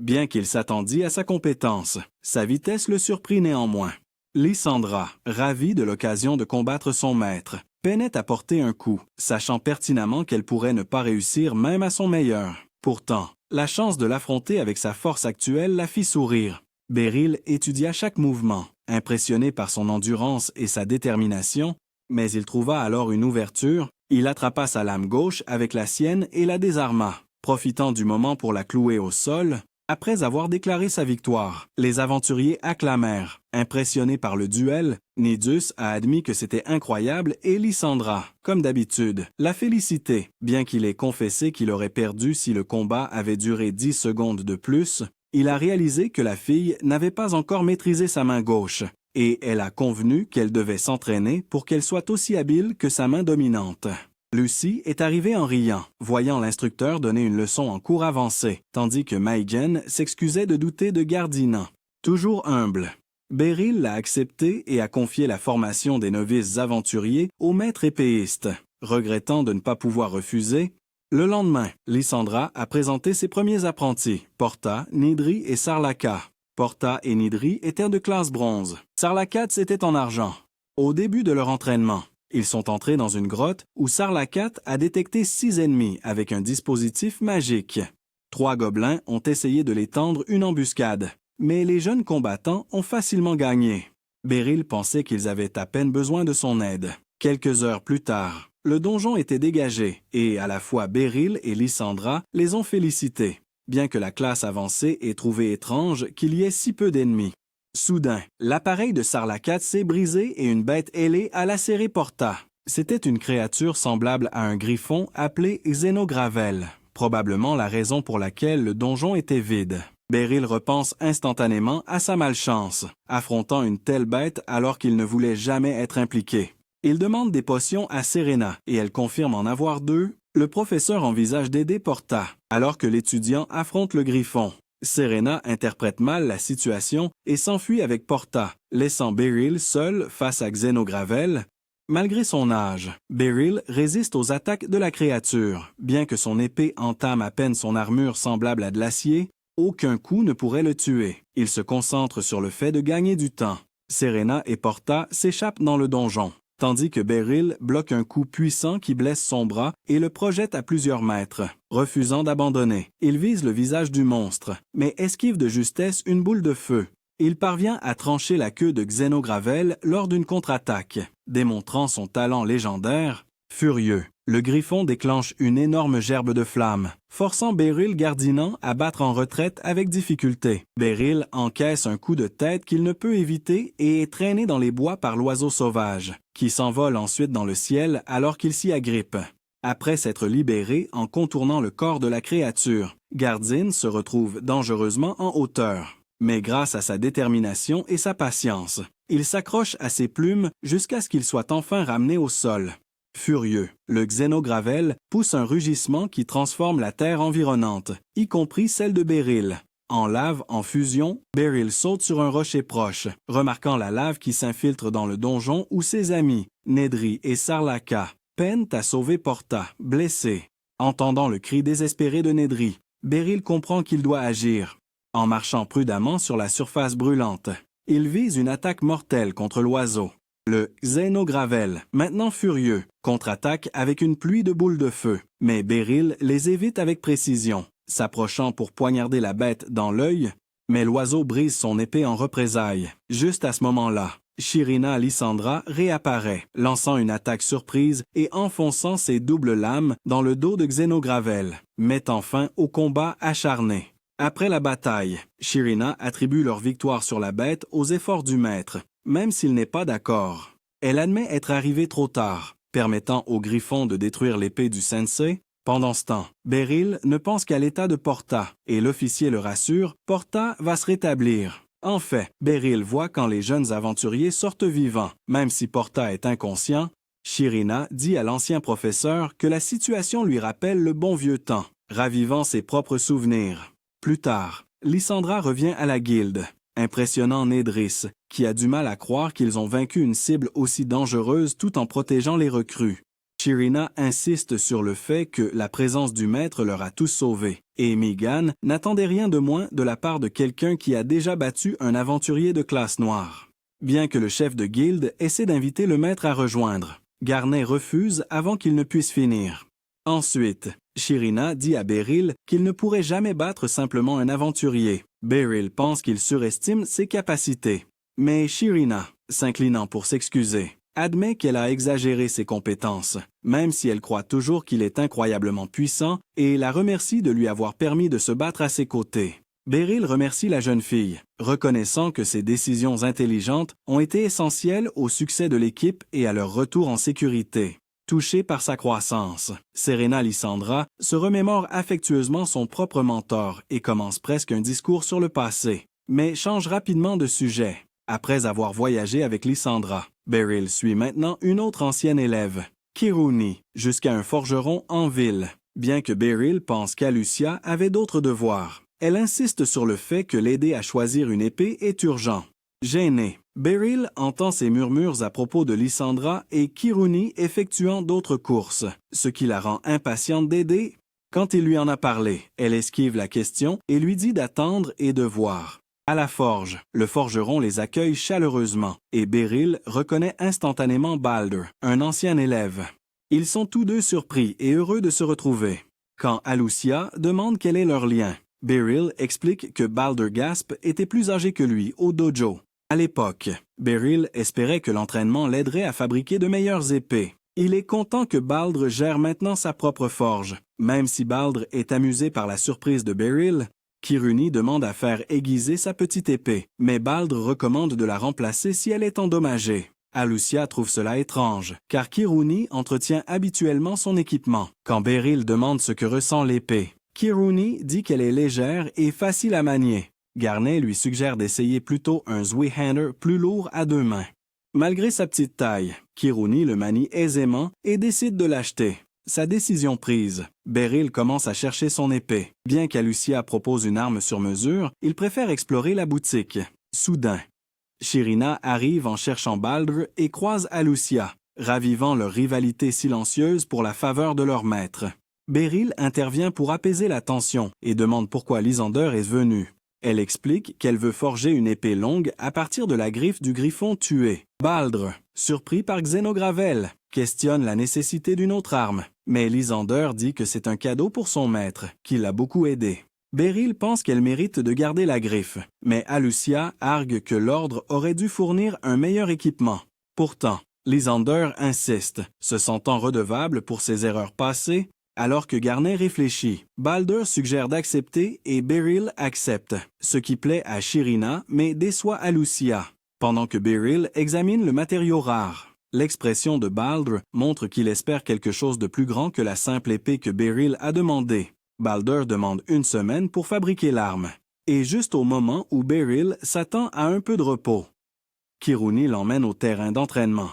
Bien qu'il s'attendît à sa compétence, sa vitesse le surprit néanmoins. Lysandra, ravie de l'occasion de combattre son maître, peinait à porter un coup, sachant pertinemment qu'elle pourrait ne pas réussir même à son meilleur. Pourtant, la chance de l'affronter avec sa force actuelle la fit sourire. Beryl étudia chaque mouvement, impressionné par son endurance et sa détermination, mais il trouva alors une ouverture, il attrapa sa lame gauche avec la sienne et la désarma, profitant du moment pour la clouer au sol. Après avoir déclaré sa victoire, les aventuriers acclamèrent. Impressionné par le duel, Nidus a admis que c'était incroyable et Lysandra, comme d'habitude, l'a félicité. Bien qu'il ait confessé qu'il aurait perdu si le combat avait duré 10 secondes de plus, il a réalisé que la fille n'avait pas encore maîtrisé sa main gauche, et elle a convenu qu'elle devait s'entraîner pour qu'elle soit aussi habile que sa main dominante. Lucy est arrivée en riant, voyant l'instructeur donner une leçon en cours avancé, tandis que Maygen s'excusait de douter de Gardina. Toujours humble, Beryl l'a accepté et a confié la formation des novices aventuriers au maître épéiste. Regrettant de ne pas pouvoir refuser, le lendemain, Lysandra a présenté ses premiers apprentis, Porta, Nidri et Sarlaka. Porta et Nidri étaient de classe bronze. Sarlakat était en argent. Au début de leur entraînement, ils sont entrés dans une grotte où Sarlakat a détecté 6 ennemis avec un dispositif magique. 3 gobelins ont essayé de les tendre une embuscade, mais les jeunes combattants ont facilement gagné. Beryl pensait qu'ils avaient à peine besoin de son aide. Quelques heures plus tard, le donjon était dégagé et à la fois Beryl et Lysandra les ont félicités, bien que la classe avancée ait trouvé étrange qu'il y ait si peu d'ennemis. Soudain, l'appareil de Sarlakat s'est brisé et une bête ailée a lacéré Porta. C'était une créature semblable à un griffon appelé Xenogravel, probablement la raison pour laquelle le donjon était vide. Beryl repense instantanément à sa malchance, affrontant une telle bête alors qu'il ne voulait jamais être impliqué. Il demande des potions à Serena et elle confirme en avoir 2. Le professeur envisage d'aider Porta, alors que l'étudiant affronte le griffon. Serena interprète mal la situation et s'enfuit avec Porta, laissant Beryl seul face à Xenogravel. Malgré son âge, Beryl résiste aux attaques de la créature. Bien que son épée entame à peine son armure semblable à de l'acier, aucun coup ne pourrait le tuer. Il se concentre sur le fait de gagner du temps. Serena et Porta s'échappent dans le donjon, tandis que Beryl bloque un coup puissant qui blesse son bras et le projette à plusieurs mètres. Refusant d'abandonner, il vise le visage du monstre, mais esquive de justesse une boule de feu. Il parvient à trancher la queue de Xenogravel lors d'une contre-attaque, démontrant son talent légendaire. Furieux, le griffon déclenche une énorme gerbe de flammes, forçant Beryl Gardinant à battre en retraite avec difficulté. Beryl encaisse un coup de tête qu'il ne peut éviter et est traîné dans les bois par l'oiseau sauvage, qui s'envole ensuite dans le ciel alors qu'il s'y agrippe. Après s'être libéré en contournant le corps de la créature, Gardine se retrouve dangereusement en hauteur. Mais grâce à sa détermination et sa patience, il s'accroche à ses plumes jusqu'à ce qu'il soit enfin ramené au sol. Furieux, le Xenogravel pousse un rugissement qui transforme la terre environnante, y compris celle de Beryl. En lave en fusion, Beryl saute sur un rocher proche, remarquant la lave qui s'infiltre dans le donjon où ses amis, Nedri et Sarlaka, peinent à sauver Porta, blessé. Entendant le cri désespéré de Nedri, Beryl comprend qu'il doit agir. En marchant prudemment sur la surface brûlante, il vise une attaque mortelle contre l'oiseau. Le Xenogravel, maintenant furieux, contre-attaque avec une pluie de boules de feu, mais Beryl les évite avec précision, s'approchant pour poignarder la bête dans l'œil, mais l'oiseau brise son épée en représailles. Juste à ce moment-là, Shirina Lysandra réapparaît, lançant une attaque surprise et enfonçant ses doubles lames dans le dos de Xenogravel, mettant fin au combat acharné. Après la bataille, Shirina attribue leur victoire sur la bête aux efforts du maître, même s'il n'est pas d'accord. Elle admet être arrivée trop tard, permettant au griffon de détruire l'épée du sensei. Pendant ce temps, Beryl ne pense qu'à l'état de Porta, et l'officier le rassure, Porta va se rétablir. En fait, Beryl voit quand les jeunes aventuriers sortent vivants, même si Porta est inconscient. Shirina dit à l'ancien professeur que la situation lui rappelle le bon vieux temps, ravivant ses propres souvenirs. Plus tard, Lysandra revient à la guilde, impressionnant Nédris, qui a du mal à croire qu'ils ont vaincu une cible aussi dangereuse tout en protégeant les recrues. Shirina insiste sur le fait que la présence du maître leur a tous sauvés, et Megan n'attendait rien de moins de la part de quelqu'un qui a déjà battu un aventurier de classe noire. Bien que le chef de guilde essaie d'inviter le maître à rejoindre, Garnet refuse avant qu'il ne puisse finir. Ensuite, Shirina dit à Beryl qu'il ne pourrait jamais battre simplement un aventurier. Beryl pense qu'il surestime ses capacités. Mais Shirina, s'inclinant pour s'excuser, admet qu'elle a exagéré ses compétences, même si elle croit toujours qu'il est incroyablement puissant, et la remercie de lui avoir permis de se battre à ses côtés. Beryl remercie la jeune fille, reconnaissant que ses décisions intelligentes ont été essentielles au succès de l'équipe et à leur retour en sécurité. Touchée par sa croissance, Serena Lysandra se remémore affectueusement son propre mentor et commence presque un discours sur le passé, mais change rapidement de sujet. Après avoir voyagé avec Lysandra, Beryl suit maintenant une autre ancienne élève, Kiruni, jusqu'à un forgeron en ville. Bien que Beryl pense qu'Alucia avait d'autres devoirs, elle insiste sur le fait que l'aider à choisir une épée est urgent. Gêné, Beryl entend ces murmures à propos de Lysandra et Kiruni effectuant d'autres courses, ce qui la rend impatiente d'aider. Quand il lui en a parlé, elle esquive la question et lui dit d'attendre et de voir. À la forge, le forgeron les accueille chaleureusement et Beryl reconnaît instantanément Balder, un ancien élève. Ils sont tous deux surpris et heureux de se retrouver. Quand Alucia demande quel est leur lien, Beryl explique que Balder Gasp était plus âgé que lui au dojo. À l'époque, Beryl espérait que l'entraînement l'aiderait à fabriquer de meilleures épées. Il est content que Balder gère maintenant sa propre forge. Même si Balder est amusé par la surprise de Beryl, Kiruni demande à faire aiguiser sa petite épée, mais Balder recommande de la remplacer si elle est endommagée. Alucia trouve cela étrange, car Kiruni entretient habituellement son équipement. Quand Beryl demande ce que ressent l'épée, Kiruni dit qu'elle est légère et facile à manier. Garnet lui suggère d'essayer plutôt un Zweihander plus lourd à 2 mains. Malgré sa petite taille, Kiruni le manie aisément et décide de l'acheter. Sa décision prise, Beryl commence à chercher son épée. Bien qu'Alucia propose une arme sur mesure, il préfère explorer la boutique. Soudain, Shirina arrive en cherchant Balder et croise Alucia, ravivant leur rivalité silencieuse pour la faveur de leur maître. Beryl intervient pour apaiser la tension et demande pourquoi Lysander est venu. Elle explique qu'elle veut forger une épée longue à partir de la griffe du griffon tué. Balder, surpris par Xenogravel, questionne la nécessité d'une autre arme, mais Lysander dit que c'est un cadeau pour son maître, qui l'a beaucoup aidé. Beryl pense qu'elle mérite de garder la griffe, mais Alucia argue que l'ordre aurait dû fournir un meilleur équipement. Pourtant, Lysander insiste, se sentant redevable pour ses erreurs passées. Alors que Garnet réfléchit, Balder suggère d'accepter et Beryl accepte, ce qui plaît à Shirina mais déçoit Alucia. Pendant que Beryl examine le matériau rare, l'expression de Balder montre qu'il espère quelque chose de plus grand que la simple épée que Beryl a demandé. Balder demande 1 semaine pour fabriquer l'arme, et juste au moment où Beryl s'attend à un peu de repos. Kiruni l'emmène au terrain d'entraînement.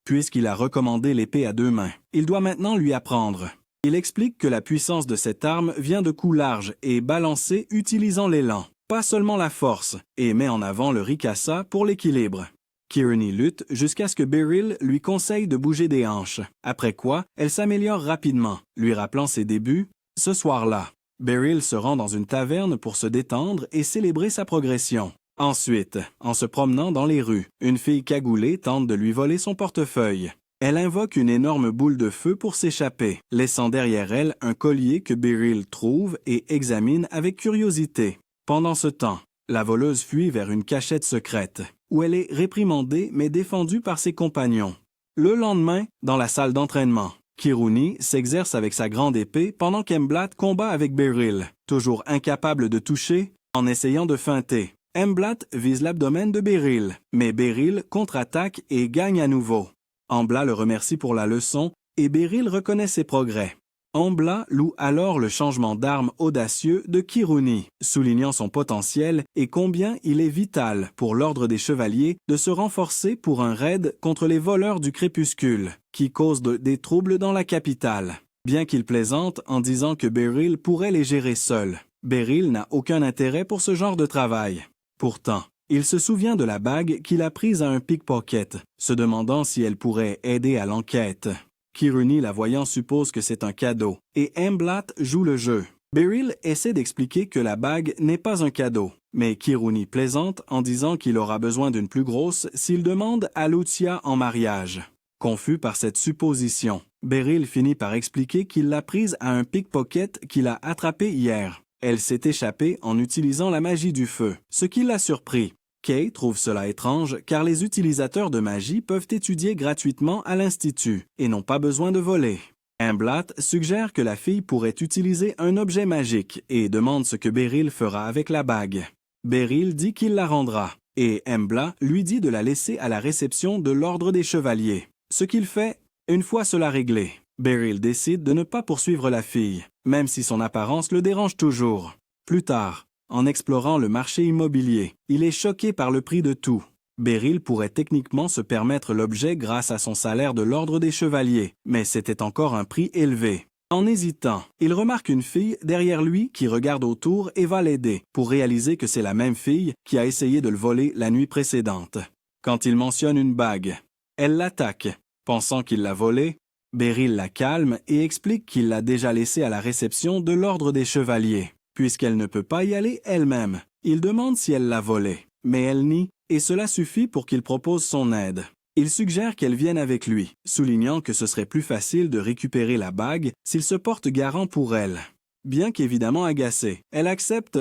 Puisqu'il a recommandé l'épée à 2 mains, il doit maintenant lui apprendre. Il explique que la puissance de cette arme vient de coups larges et balancés utilisant l'élan, pas seulement la force, et met en avant le rikasa pour l'équilibre. Kiruni lutte jusqu'à ce que Beryl lui conseille de bouger des hanches, après quoi elle s'améliore rapidement, lui rappelant ses débuts. Ce soir-là, Beryl se rend dans une taverne pour se détendre et célébrer sa progression. Ensuite, en se promenant dans les rues, une fille cagoulée tente de lui voler son portefeuille. Elle invoque une énorme boule de feu pour s'échapper, laissant derrière elle un collier que Beryl trouve et examine avec curiosité. Pendant ce temps, la voleuse fuit vers une cachette secrète, où elle est réprimandée mais défendue par ses compagnons. Le lendemain, dans la salle d'entraînement, Kiruni s'exerce avec sa grande épée pendant qu'Emblatt combat avec Beryl, toujours incapable de toucher, en essayant de feinter. Emblatt vise l'abdomen de Beryl, mais Beryl contre-attaque et gagne à nouveau. Embla le remercie pour la leçon et Beryl reconnaît ses progrès. Embla loue alors le changement d'arme audacieux de Kiruni, soulignant son potentiel et combien il est vital pour l'ordre des chevaliers de se renforcer pour un raid contre les voleurs du crépuscule, qui causent des troubles dans la capitale. Bien qu'il plaisante en disant que Beryl pourrait les gérer seul, Beryl n'a aucun intérêt pour ce genre de travail. Pourtant, il se souvient de la bague qu'il a prise à un pickpocket, se demandant si elle pourrait aider à l'enquête. Kiruni, la voyant, suppose que c'est un cadeau, et Emblatt joue le jeu. Beryl essaie d'expliquer que la bague n'est pas un cadeau, mais Kiruni plaisante en disant qu'il aura besoin d'une plus grosse s'il demande à Lucia en mariage. Confus par cette supposition, Beryl finit par expliquer qu'il l'a prise à un pickpocket qu'il a attrapé hier. Elle s'est échappée en utilisant la magie du feu, ce qui l'a surpris. Kay trouve cela étrange car les utilisateurs de magie peuvent étudier gratuitement à l'Institut et n'ont pas besoin de voler. Emblatt suggère que la fille pourrait utiliser un objet magique et demande ce que Beryl fera avec la bague. Beryl dit qu'il la rendra et Emblatt lui dit de la laisser à la réception de l'Ordre des Chevaliers. Ce qu'il fait, une fois cela réglé. Beryl décide de ne pas poursuivre la fille, même si son apparence le dérange toujours. Plus tard, en explorant le marché immobilier, il est choqué par le prix de tout. Beryl pourrait techniquement se permettre l'objet grâce à son salaire de l'Ordre des Chevaliers, mais c'était encore un prix élevé. En hésitant, il remarque une fille derrière lui qui regarde autour et va l'aider, pour réaliser que c'est la même fille qui a essayé de le voler la nuit précédente. Quand il mentionne une bague, elle l'attaque. Pensant qu'il l'a volée, Beryl la calme et explique qu'il l'a déjà laissée à la réception de l'Ordre des Chevaliers. Puisqu'elle ne peut pas y aller elle-même, il demande si elle l'a volée, mais elle nie, et cela suffit pour qu'il propose son aide. Il suggère qu'elle vienne avec lui, soulignant que ce serait plus facile de récupérer la bague s'il se porte garant pour elle. Bien qu'évidemment agacée, elle accepte.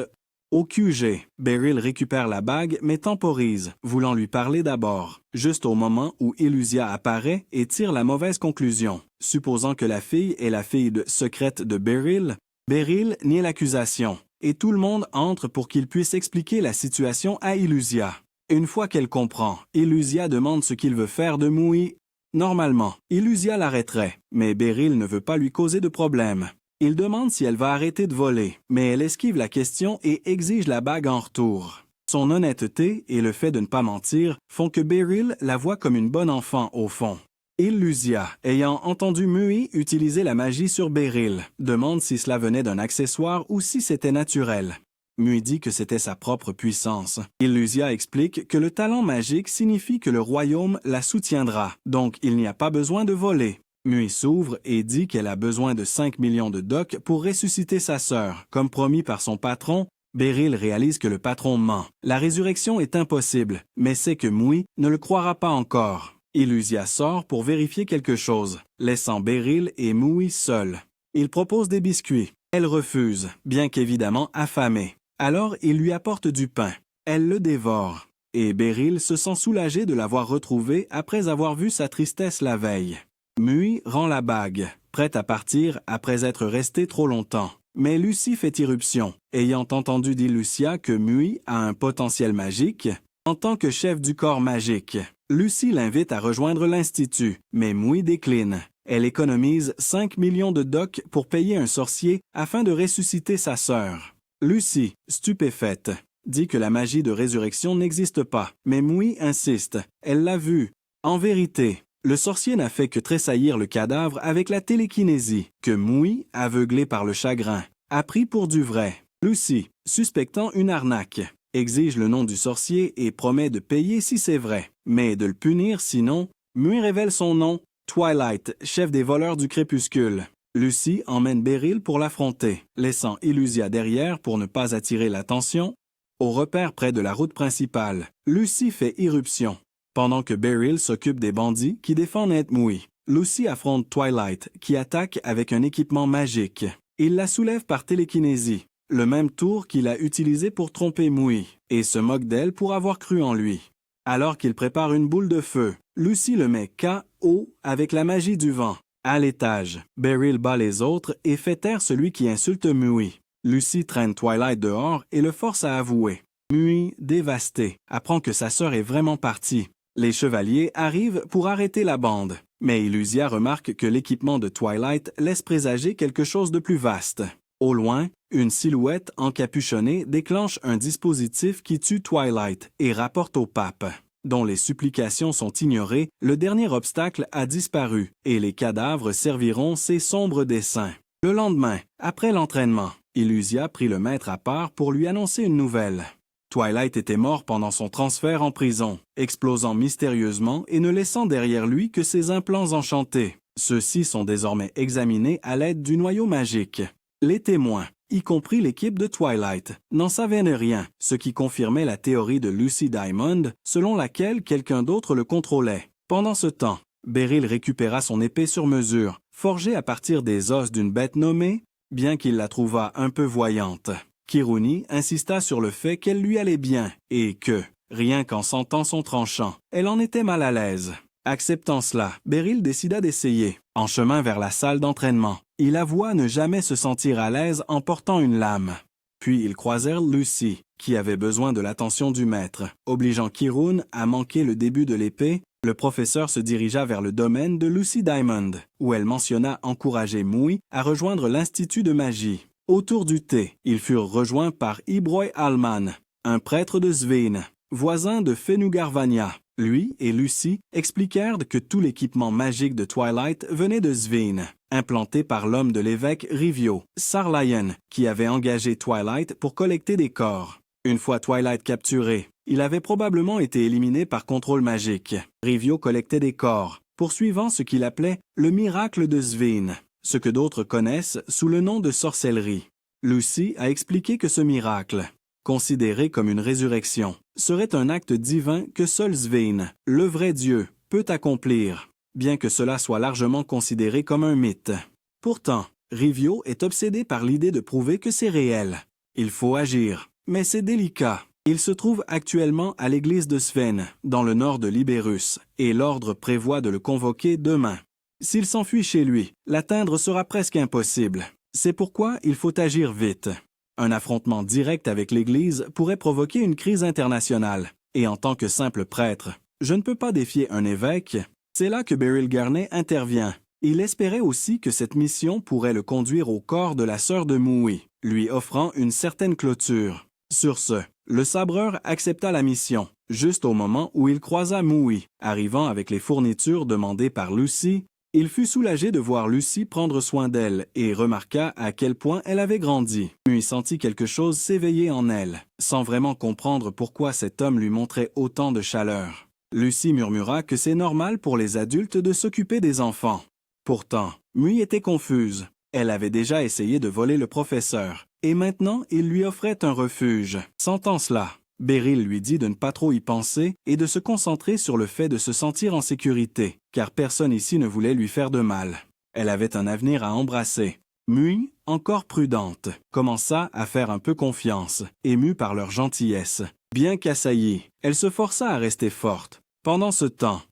Au QG, Beryl récupère la bague mais temporise, voulant lui parler d'abord, juste au moment où Illusia apparaît et tire la mauvaise conclusion. Supposant que la fille est la fille secrète de Beryl, Beryl nie l'accusation, et tout le monde entre pour qu'il puisse expliquer la situation à Illusia. Une fois qu'elle comprend, Illusia demande ce qu'il veut faire de Mui. Normalement, Illusia l'arrêterait, mais Beryl ne veut pas lui causer de problème. Il demande si elle va arrêter de voler, mais elle esquive la question et exige la bague en retour. Son honnêteté et le fait de ne pas mentir font que Beryl la voit comme une bonne enfant au fond. Illusia, ayant entendu Mui utiliser la magie sur Beryl, demande si cela venait d'un accessoire ou si c'était naturel. Mui dit que c'était sa propre puissance. Illusia explique que le talent magique signifie que le royaume la soutiendra, donc il n'y a pas besoin de voler. Mui s'ouvre et dit qu'elle a besoin de 5 millions de docs pour ressusciter sa sœur. Comme promis par son patron, Beryl réalise que le patron ment. La résurrection est impossible, mais sait que Mui ne le croira pas encore. Illusia sort pour vérifier quelque chose, laissant Beryl et Mui seuls. Il propose des biscuits. Elle refuse, bien qu'évidemment affamée. Alors il lui apporte du pain. Elle le dévore. Et Beryl se sent soulagé de l'avoir retrouvée après avoir vu sa tristesse la veille. Mui rend la bague, prête à partir après être restée trop longtemps. Mais Lucie fait irruption, ayant entendu d'Illusia que Mui a un potentiel magique. En tant que chef du corps magique, Lucie l'invite à rejoindre l'Institut, mais Mui décline. Elle économise 5 millions de docs pour payer un sorcier afin de ressusciter sa sœur. Lucie, stupéfaite, dit que la magie de résurrection n'existe pas, mais Mui insiste. Elle l'a vu. En vérité, le sorcier n'a fait que tressaillir le cadavre avec la télékinésie, que Mui, aveuglé par le chagrin, a pris pour du vrai. Lucie, suspectant une arnaque, exige le nom du sorcier et promet de payer si c'est vrai, mais de le punir sinon. Mui révèle son nom, Twilight, chef des voleurs du crépuscule. Lucie emmène Beryl pour l'affronter, laissant Illusia derrière pour ne pas attirer l'attention. Au repère près de la route principale, Lucy fait irruption. Pendant que Beryl s'occupe des bandits qui défendent Aunt Mui, Lucy affronte Twilight, qui attaque avec un équipement magique. Il la soulève par télékinésie, le même tour qu'il a utilisé pour tromper Mui, et se moque d'elle pour avoir cru en lui. Alors qu'il prépare une boule de feu, Lucy le met KO avec la magie du vent. À l'étage, Beryl bat les autres et fait taire celui qui insulte Mui. Lucy traîne Twilight dehors et le force à avouer. Mui, dévasté, apprend que sa sœur est vraiment partie. Les chevaliers arrivent pour arrêter la bande, mais Illusia remarque que l'équipement de Twilight laisse présager quelque chose de plus vaste. Au loin, une silhouette encapuchonnée déclenche un dispositif qui tue Twilight et rapporte au pape. Dont les supplications sont ignorées, le dernier obstacle a disparu et les cadavres serviront ses sombres desseins. Le lendemain, après l'entraînement, Illusia prit le maître à part pour lui annoncer une nouvelle. Twilight était mort pendant son transfert en prison, explosant mystérieusement et ne laissant derrière lui que ses implants enchantés. Ceux-ci sont désormais examinés à l'aide du noyau magique. Les témoins, y compris l'équipe de Twilight, n'en savaient rien, ce qui confirmait la théorie de Lucy Diamond, selon laquelle quelqu'un d'autre le contrôlait. Pendant ce temps, Beryl récupéra son épée sur mesure, forgée à partir des os d'une bête nommée, bien qu'il la trouvât un peu voyante. Kiruni insista sur le fait qu'elle lui allait bien et que, rien qu'en sentant son tranchant, elle en était mal à l'aise. Acceptant cela, Beryl décida d'essayer. En chemin vers la salle d'entraînement, il avoua ne jamais se sentir à l'aise en portant une lame. Puis ils croisèrent Lucy, qui avait besoin de l'attention du maître. Obligeant Kirun à manquer le début de l'épée, le professeur se dirigea vers le domaine de Lucy Diamond, où elle mentionna encourager Mui à rejoindre l'Institut de magie. Autour du thé, ils furent rejoints par Ibroy Alman, un prêtre de Sveen, voisin de Fenugarvania. Lui et Lucy expliquèrent que tout l'équipement magique de Twilight venait de Sveen, implanté par l'homme de l'évêque Rivio, Sarlayan, qui avait engagé Twilight pour collecter des corps. Une fois Twilight capturé, il avait probablement été éliminé par contrôle magique. Rivio collectait des corps, poursuivant ce qu'il appelait le miracle de Sveen, ce que d'autres connaissent sous le nom de sorcellerie. Lucy a expliqué que ce miracle, considéré comme une résurrection, serait un acte divin que seul Sveen, le vrai Dieu, peut accomplir, bien que cela soit largement considéré comme un mythe. Pourtant, Rivio est obsédé par l'idée de prouver que c'est réel. Il faut agir, mais c'est délicat. Il se trouve actuellement à l'église de Sven, dans le nord de Libérus, et l'ordre prévoit de le convoquer demain. S'il s'enfuit chez lui, l'atteindre sera presque impossible. C'est pourquoi il faut agir vite. Un affrontement direct avec l'Église pourrait provoquer une crise internationale. Et en tant que simple prêtre, je ne peux pas défier un évêque. C'est là que Beryl Garnet intervient. Il espérait aussi que cette mission pourrait le conduire au corps de la sœur de Mui, lui offrant une certaine clôture. Sur ce, le sabreur accepta la mission, juste au moment où il croisa Mui, arrivant avec les fournitures demandées par Lucy. Il fut soulagé de voir Lucy prendre soin d'elle et remarqua à quel point elle avait grandi. Il sentit quelque chose s'éveiller en elle, sans vraiment comprendre pourquoi cet homme lui montrait autant de chaleur. Lucy murmura que c'est normal pour les adultes de s'occuper des enfants. Pourtant, Mui était confuse. Elle avait déjà essayé de voler le professeur, et maintenant il lui offrait un refuge. Sentant cela, Beryl lui dit de ne pas trop y penser et de se concentrer sur le fait de se sentir en sécurité, car personne ici ne voulait lui faire de mal. Elle avait un avenir à embrasser. Mui, encore prudente, commença à faire un peu confiance, émue par leur gentillesse. Bien qu'assaillie, elle se força à rester forte. Pendant ce temps,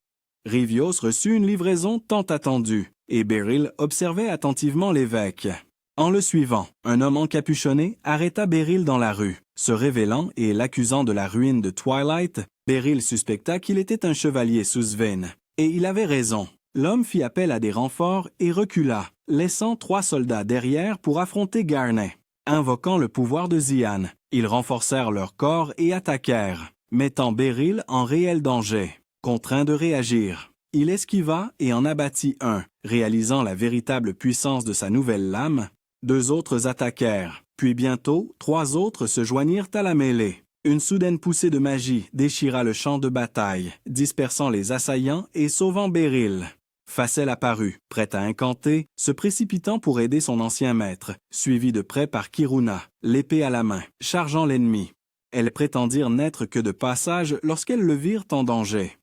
Rivios reçut une livraison tant attendue, et Beryl observait attentivement l'évêque. En le suivant, un homme encapuchonné arrêta Beryl dans la rue. Se révélant et l'accusant de la ruine de Twilight, Beryl suspecta qu'il était un chevalier sous Sven. Et il avait raison. L'homme fit appel à des renforts et recula, laissant 3 soldats derrière pour affronter Garnet. Invoquant le pouvoir de Zian, ils renforcèrent leur corps et attaquèrent, mettant Beryl en réel danger. Contraint de réagir, il esquiva et en abattit un, réalisant la véritable puissance de sa nouvelle lame. 2 autres attaquèrent, puis bientôt 3 autres se joignirent à la mêlée. Une soudaine poussée de magie déchira le champ de bataille, dispersant les assaillants et sauvant Beryl. Facel apparut, prêt à incanter, se précipitant pour aider son ancien maître, suivi de près par Kiruna, l'épée à la main, chargeant l'ennemi. Elles prétendirent n'être que de passage lorsqu'elles le virent en danger.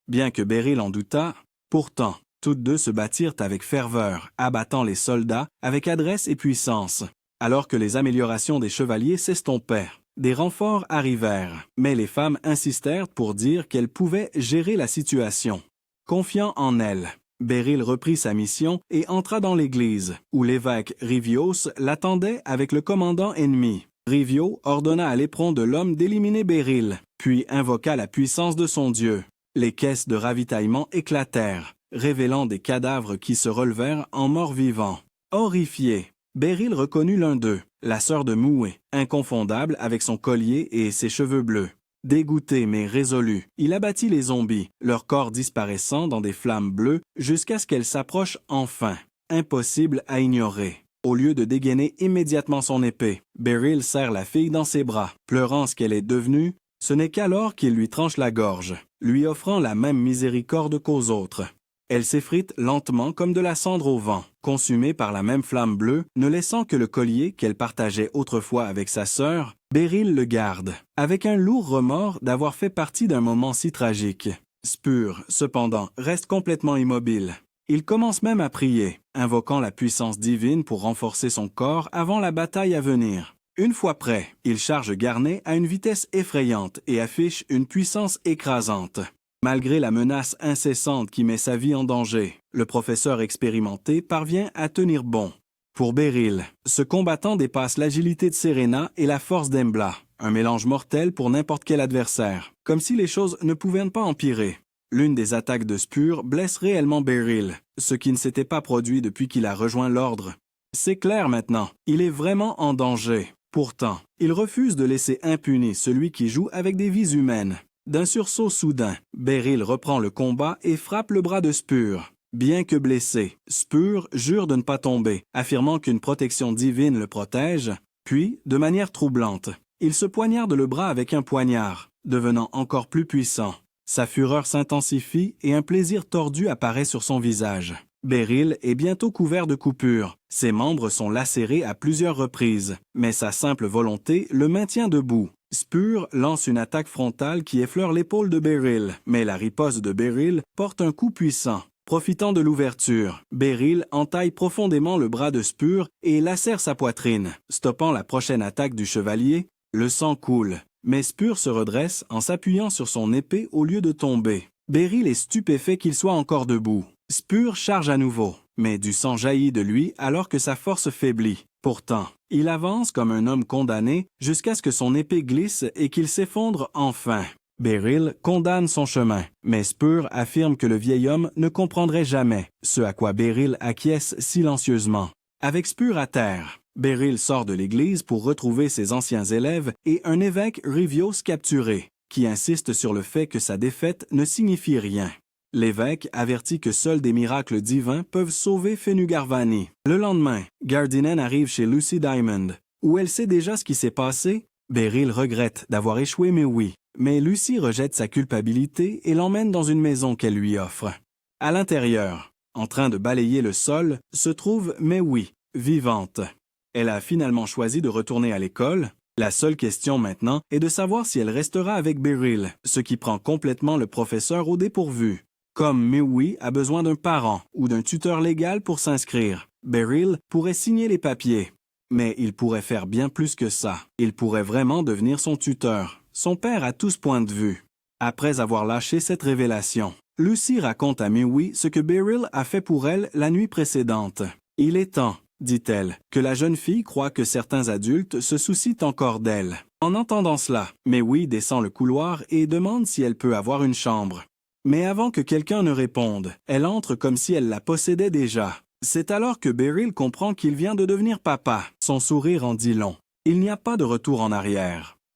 Bien que Beryl en doutât, pourtant, toutes deux se battirent avec ferveur, abattant les soldats avec adresse et puissance. Alors que les améliorations des chevaliers s'estompaient, des renforts arrivèrent, mais les femmes insistèrent pour dire qu'elles pouvaient gérer la situation. Confiant en elles, Beryl reprit sa mission et entra dans l'église, où l'évêque Rivios l'attendait avec le commandant ennemi. Rivio ordonna à l'éperon de l'homme d'éliminer Beryl, puis invoqua la puissance de son dieu. Les caisses de ravitaillement éclatèrent, révélant des cadavres qui se relevèrent en morts-vivants. Horrifié, Beryl reconnut l'un d'eux, la sœur de Moué, inconfondable avec son collier et ses cheveux bleus. Dégoûté mais résolu, il abattit les zombies, leur corps disparaissant dans des flammes bleues jusqu'à ce qu'elles s'approchent enfin. Impossible à ignorer. Au lieu de dégainer immédiatement son épée, Beryl serre la fille dans ses bras, pleurant ce qu'elle est devenue. Ce n'est qu'alors qu'il lui tranche la gorge, lui offrant la même miséricorde qu'aux autres. Elle s'effrite lentement comme de la cendre au vent, consumée par la même flamme bleue, ne laissant que le collier qu'elle partageait autrefois avec sa sœur. Beryl le garde, avec un lourd remords d'avoir fait partie d'un moment si tragique. Spur, cependant, reste complètement immobile. Il commence même à prier, invoquant la puissance divine pour renforcer son corps avant la bataille à venir. Une fois prêt, il charge Garnet à une vitesse effrayante et affiche une puissance écrasante. Malgré la menace incessante qui met sa vie en danger, le professeur expérimenté parvient à tenir bon. Pour Beryl, ce combattant dépasse l'agilité de Serena et la force d'Embla, un mélange mortel pour n'importe quel adversaire, comme si les choses ne pouvaient pas empirer. L'une des attaques de Spur blesse réellement Beryl, ce qui ne s'était pas produit depuis qu'il a rejoint l'ordre. C'est clair maintenant, il est vraiment en danger. Pourtant, il refuse de laisser impuni celui qui joue avec des vies humaines. D'un sursaut soudain, Beryl reprend le combat et frappe le bras de Spur. Bien que blessé, Spur jure de ne pas tomber, affirmant qu'une protection divine le protège. Puis, de manière troublante, il se poignarde le bras avec un poignard, devenant encore plus puissant. Sa fureur s'intensifie et un plaisir tordu apparaît sur son visage. Beryl est bientôt couvert de coupures. Ses membres sont lacérés à plusieurs reprises, mais sa simple volonté le maintient debout. Spur lance une attaque frontale qui effleure l'épaule de Beryl, mais la riposte de Beryl porte un coup puissant. Profitant de l'ouverture, Beryl entaille profondément le bras de Spur et lacère sa poitrine, stoppant la prochaine attaque du chevalier. Le sang coule, mais Spur se redresse en s'appuyant sur son épée au lieu de tomber. Beryl est stupéfait qu'il soit encore debout. Spur charge à nouveau, mais du sang jaillit de lui alors que sa force faiblit. Pourtant, il avance comme un homme condamné jusqu'à ce que son épée glisse et qu'il s'effondre enfin. Beryl condamne son chemin, mais Spur affirme que le vieil homme ne comprendrait jamais, ce à quoi Beryl acquiesce silencieusement. Avec Spur à terre, Beryl sort de l'église pour retrouver ses anciens élèves et un évêque Rivios capturé, qui insiste sur le fait que sa défaite ne signifie rien. L'évêque avertit que seuls des miracles divins peuvent sauver Fenugarvani. Le lendemain, Gardinen arrive chez Lucy Diamond, où elle sait déjà ce qui s'est passé. Beryl regrette d'avoir échoué Mewee, mais Lucy rejette sa culpabilité et l'emmène dans une maison qu'elle lui offre. À l'intérieur, en train de balayer le sol, se trouve Mewee, vivante. Elle a finalement choisi de retourner à l'école. La seule question maintenant est de savoir si elle restera avec Beryl, ce qui prend complètement le professeur au dépourvu. Comme Mewee a besoin d'un parent ou d'un tuteur légal pour s'inscrire, Beryl pourrait signer les papiers. Mais il pourrait faire bien plus que ça. Il pourrait vraiment devenir son tuteur, son père à tout ce point de vue. Après avoir lâché cette révélation, Lucy raconte à Mewee ce que Beryl a fait pour elle la nuit précédente. « Il est temps, dit-elle, que la jeune fille croit que certains adultes se soucient encore d'elle. » En entendant cela, Mewee descend le couloir et demande si elle peut avoir une chambre. Mais avant que quelqu'un ne réponde, elle entre comme si elle la possédait déjà. C'est alors que Beryl comprend qu'il vient de devenir papa. Son sourire en dit long. Il n'y a pas de retour en arrière.